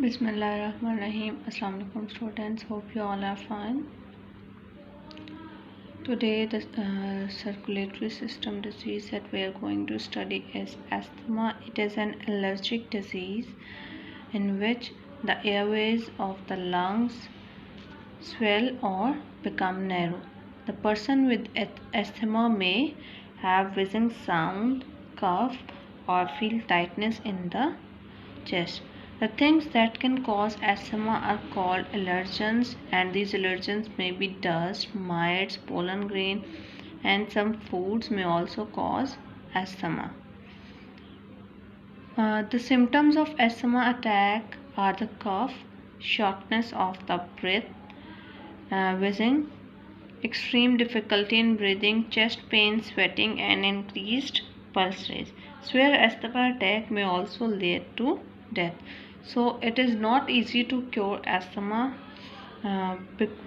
Bismillahirrahmanirrahim. Assalamu alaikum students. Hope you all are fine. Today the circulatory system disease that we are going to study is asthma. It is an allergic disease in which the airways of the lungs swell or become narrow. The person with asthma may have wheezing sound, cough, or feel tightness in the chest. The things that can cause asthma are called allergens, and these allergens may be dust, mites, pollen grain, and some foods may also cause asthma. The symptoms of asthma attack are the cough, shortness of the breath, wheezing, extreme difficulty in breathing, chest pain, sweating, and increased pulse rate. Severe asthma attack may also lead to death. So it is not easy to cure asthma,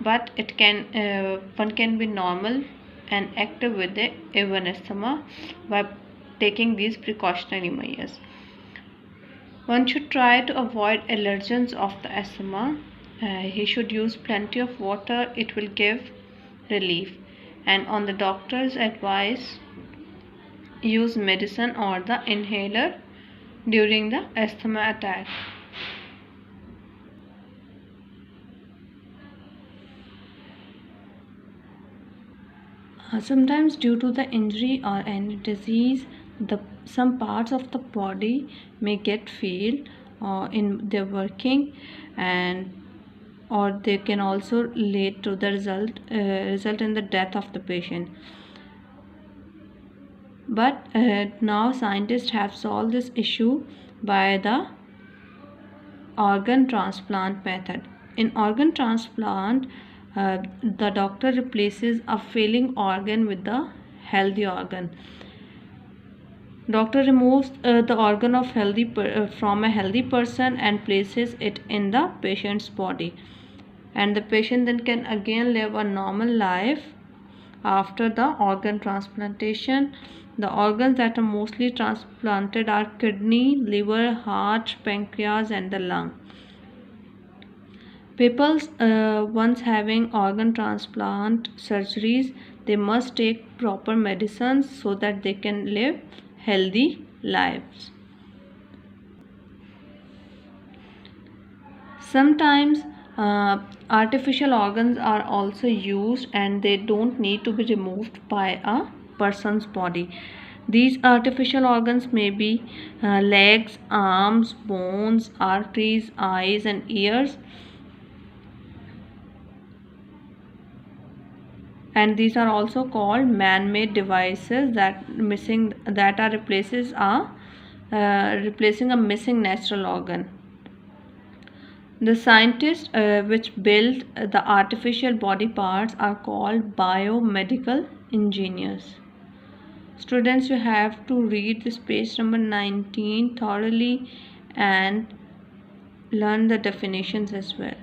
but it can one can be normal and active with the even asthma by taking these precautionary measures. One should try to avoid allergens of the asthma. He should use plenty of water. It will give relief. And on the doctor's advice, use medicine or the inhaler during the asthma attack. Sometimes due to the injury or any disease, some parts of the body may get failed in their working, and or they can also lead to the result in the death of the patient. But now scientists have solved this issue by the organ transplant method. In organ transplant, the doctor replaces a failing organ with the healthy organ. Doctor removes the organ of from a healthy person and places it in the patient's body, and the patient then can again live a normal life after the organ transplantation. The organs that are mostly transplanted are kidney, liver, heart, pancreas, and the lung. People once having organ transplant surgeries, they must take proper medicines so that they can live healthy lives. Sometimes artificial organs are also used, and they don't need to be removed by a person's body. These artificial organs may be legs, arms, bones, arteries, eyes, and ears. And these are also called man-made devices that are replacing a missing natural organ. The scientists which build the artificial body parts are called biomedical engineers. Students, you have to read this page number 19 thoroughly and learn the definitions as well.